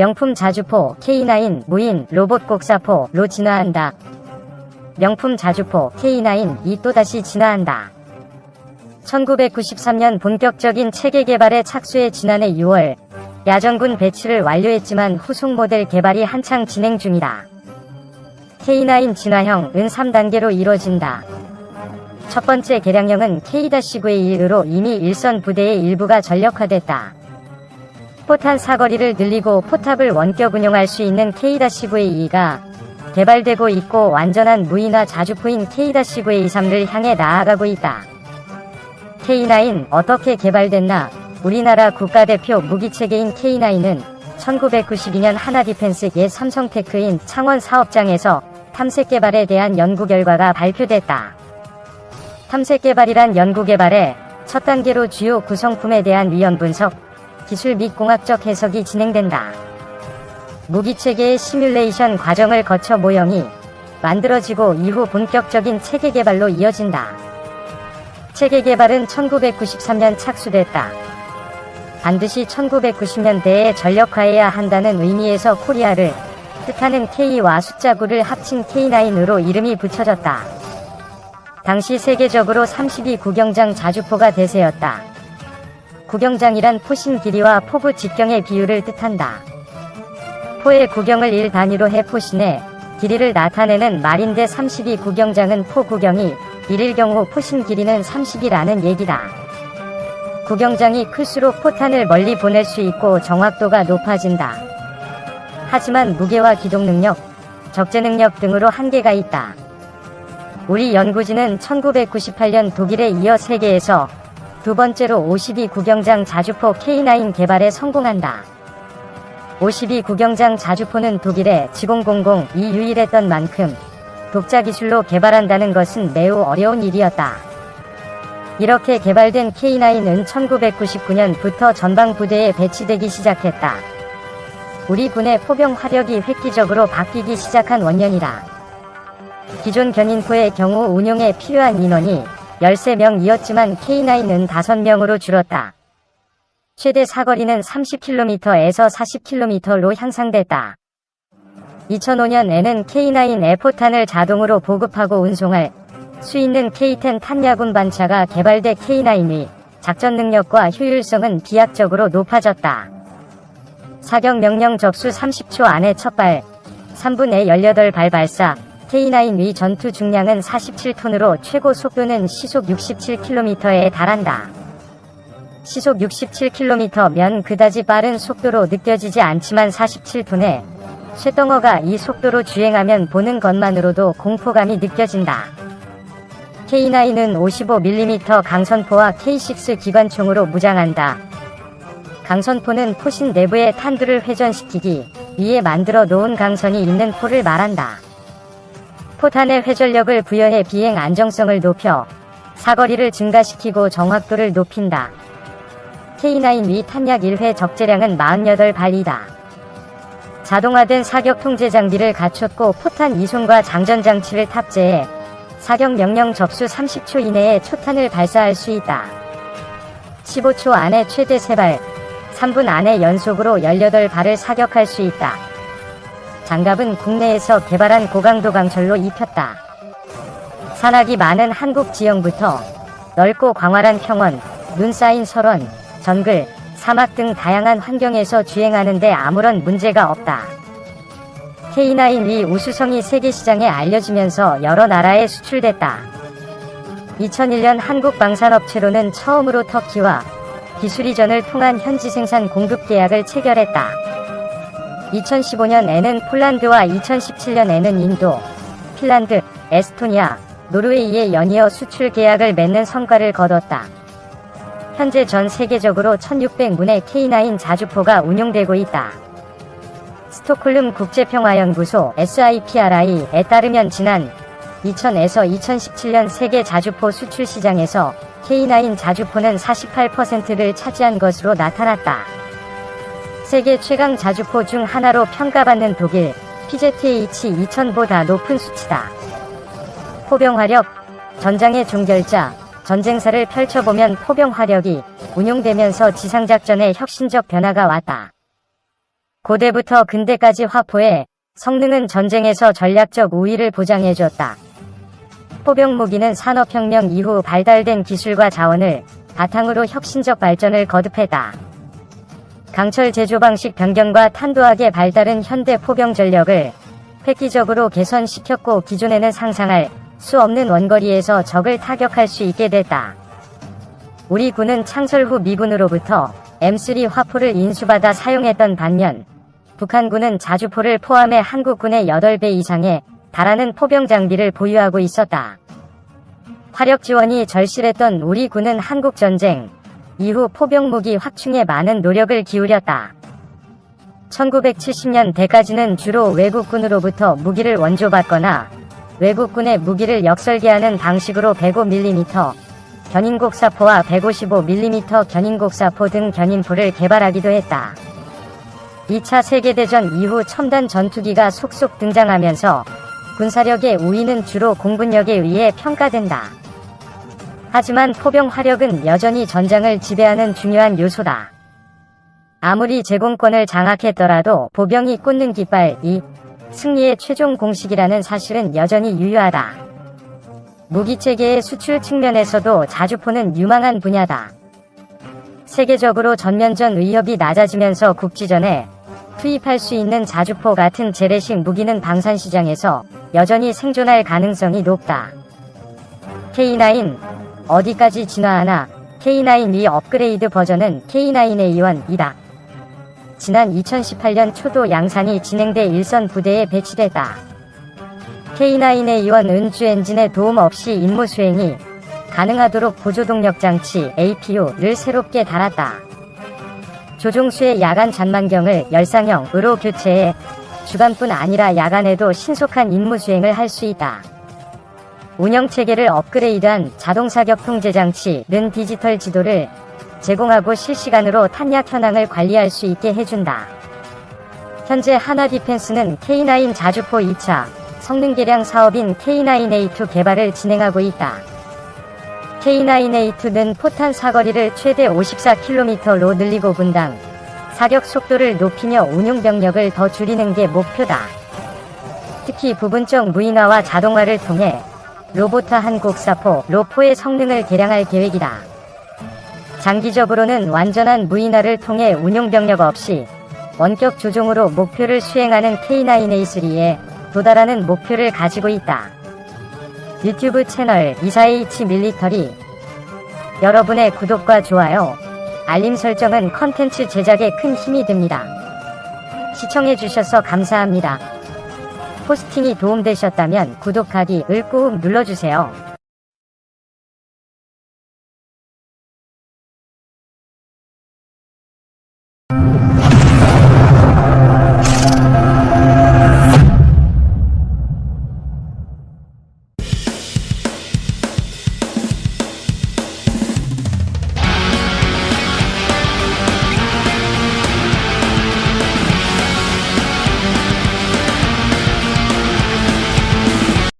명품 자주포 K9 무인 로봇 곡사포로 진화한다. 명품 자주포 K9이 또다시 진화한다. 1993년 본격적인 체계 개발에 착수해 지난해 6월 야전군 배치를 완료했지만 후속 모델 개발이 한창 진행 중이다. K9 진화형은 3단계로 이루어진다. 첫 번째 개량형은 K-9A1으로 이미 일선 부대의 일부가 전력화됐다. 포탄 사거리를 늘리고 포탑을 원격 운용할 수 있는 K-9A2가 개발되고 있고 완전한 무인화 자주포인 K-9A3를 향해 나아가고 있다. K9 어떻게 개발됐나? 우리나라 국가대표 무기체계인 K9은 1992년 하나디펜스의 삼성테크인 창원 사업장에서 탐색 개발에 대한 연구 결과가 발표됐다. 탐색 개발이란 연구 개발의 첫 단계로 주요 구성품에 대한 위험 분석, 기술 및 공학적 해석이 진행된다. 무기체계의 시뮬레이션 과정을 거쳐 모형이 만들어지고 이후 본격적인 체계 개발로 이어진다. 체계 개발은 1993년 착수됐다. 반드시 1990년대에 전력화해야 한다는 의미에서 코리아를 뜻하는 K와 숫자 9를 합친 K9으로 이름이 붙여졌다. 당시 세계적으로 32 구경장 자주포가 대세였다. 구경장이란 포신 길이와 포구 직경의 비율을 뜻한다. 포의 구경을 1 단위로 해 포신의 길이를 나타내는 말인데 32 구경장은 포 구경이 1일 경우 포신 길이는 30이라는 얘기다. 구경장이 클수록 포탄을 멀리 보낼 수 있고 정확도가 높아진다. 하지만 무게와 기동 능력, 적재 능력 등으로 한계가 있다. 우리 연구진은 1998년 독일에 이어 세계에서 두 번째로 52 구경장 자주포 K9 개발에 성공한다. 52 구경장 자주포는 독일의 G000이 유일했던 만큼 독자 기술로 개발한다는 것은 매우 어려운 일이었다. 이렇게 개발된 K9은 1999년부터 전방 부대에 배치되기 시작했다. 우리 군의 포병 화력이 획기적으로 바뀌기 시작한 원년이다. 기존 견인포의 경우 운용에 필요한 인원이 13명이었지만 K9은 5명으로 줄었다. 최대 사거리는 30km에서 40km로 향상됐다. 2005년에는 K9의 포탄을 자동으로 보급하고 운송할 수 있는 K10 탄야군 반차가 개발돼 K9의 작전 능력과 효율성은 비약적으로 높아졌다. 사격 명령 접수 30초 안에 첫발, 3분에 18발 발사, K9의 전투 중량은 47톤으로 최고 속도는 시속 67km에 달한다. 시속 67km면 그다지 빠른 속도로 느껴지지 않지만 47톤의 쇳덩어가 이 속도로 주행하면 보는 것만으로도 공포감이 느껴진다. K9은 55mm 강선포와 K6 기관총으로 무장한다. 강선포는 포신 내부의 탄두를 회전시키기 위해 만들어 놓은 강선이 있는 포를 말한다. 포탄의 회전력을 부여해 비행 안정성을 높여 사거리를 증가시키고 정확도를 높인다. K9의 탄약 1회 적재량은 48발이다. 자동화된 사격 통제 장비를 갖췄고 포탄 이송과 장전 장치를 탑재해 사격 명령 접수 30초 이내에 초탄을 발사할 수 있다. 15초 안에 최대 3발, 3분 안에 연속으로 18발을 사격할 수 있다. 장갑은 국내에서 개발한 고강도 강철로 입혔다. 산악이 많은 한국 지형부터 넓고 광활한 평원, 눈 쌓인 설원, 정글, 사막 등 다양한 환경에서 주행하는데 아무런 문제가 없다. K9이 우수성이 세계시장에 알려지면서 여러 나라에 수출됐다. 2001년 한국 방산업체로는 처음으로 터키와 기술 이전을 통한 현지 생산 공급 계약을 체결했다. 2015년에는 폴란드와 2017년에는 인도, 핀란드, 에스토니아, 노르웨이에 연이어 수출 계약을 맺는 성과를 거뒀다. 현재 전 세계적으로 1600문의 K9 자주포가 운용되고 있다. 스톡홀름 국제평화연구소 SIPRI에 따르면 지난 2000에서 2017년 세계 자주포 수출 시장에서 K9 자주포는 48%를 차지한 것으로 나타났다. 세계 최강 자주포 중 하나로 평가받는 독일 PZH-2000보다 높은 수치다. 포병 화력, 전장의 종결자, 전쟁사를 펼쳐보면 포병 화력이 운용되면서 지상작전에 혁신적 변화가 왔다. 고대부터 근대까지 화포의 성능은 전쟁에서 전략적 우위를 보장해줬다. 포병 무기는 산업혁명 이후 발달된 기술과 자원을 바탕으로 혁신적 발전을 거듭했다. 강철 제조 방식 변경과 탄도하게 발달은 현대 포병 전력을 획기적으로 개선시켰고 기존에는 상상할 수 없는 원거리에서 적을 타격할 수 있게 됐다. 우리 군은 창설 후 미군으로부터 M3 화포를 인수받아 사용했던 반면 북한군은 자주포를 포함해 한국군의 8배 이상에 달하는 포병 장비를 보유하고 있었다. 화력 지원이 절실했던 우리 군은 한국전쟁 이후 포병 무기 확충에 많은 노력을 기울였다. 1970년대까지는 주로 외국군으로부터 무기를 원조받거나 외국군의 무기를 역설계하는 방식으로 105mm 견인곡사포와 155mm 견인곡사포 등 견인포를 개발하기도 했다. 2차 세계대전 이후 첨단 전투기가 속속 등장하면서 군사력의 우위는 주로 공군력에 의해 평가된다. 하지만 포병 화력은 여전히 전장을 지배하는 중요한 요소다. 아무리 제공권을 장악했더라도 보병이 꽂는 깃발이 승리의 최종 공식이라는 사실은 여전히 유효하다. 무기체계의 수출 측면에서도 자주포는 유망한 분야다. 세계적으로 전면전 위협이 낮아지면서 국지전에 투입할 수 있는 자주포 같은 재래식 무기는 방산시장에서 여전히 생존할 가능성이 높다. K9 어디까지 진화하나? K9이 업그레이드 버전은 K9A1이다. 지난 2018년 초도 양산이 진행돼 일선 부대에 배치됐다. K9A1 은주 엔진의 도움 없이 임무 수행이 가능하도록 보조동력 장치 APU를 새롭게 달았다. 조종수의 야간 잔만경을 열상형으로 교체해 주간뿐 아니라 야간에도 신속한 임무 수행을 할 수 있다. 운영체계를 업그레이드한 자동사격 통제장치는 디지털 지도를 제공하고 실시간으로 탄약 현황을 관리할 수 있게 해준다. 현재 하나디펜스는 K9 자주포 2차 성능 개량 사업인 K9A2 개발을 진행하고 있다. K9A2는 포탄 사거리를 최대 54km로 늘리고 분당 사격 속도를 높이며 운용 병력을 더 줄이는 게 목표다. 특히 부분적 무인화와 자동화를 통해 로보타 한국사포 로포의 성능을 개량할 계획이다. 장기적으로는 완전한 무인화를 통해 운용 병력 없이 원격 조종으로 목표를 수행하는 K9A3에 도달하는 목표를 가지고 있다. 유튜브 채널 24H 밀리터리 여러분의 구독과 좋아요, 알림 설정은 컨텐츠 제작에 큰 힘이 됩니다. 시청해주셔서 감사합니다. 포스팅이 도움되셨다면 구독하기를 꾹 눌러주세요.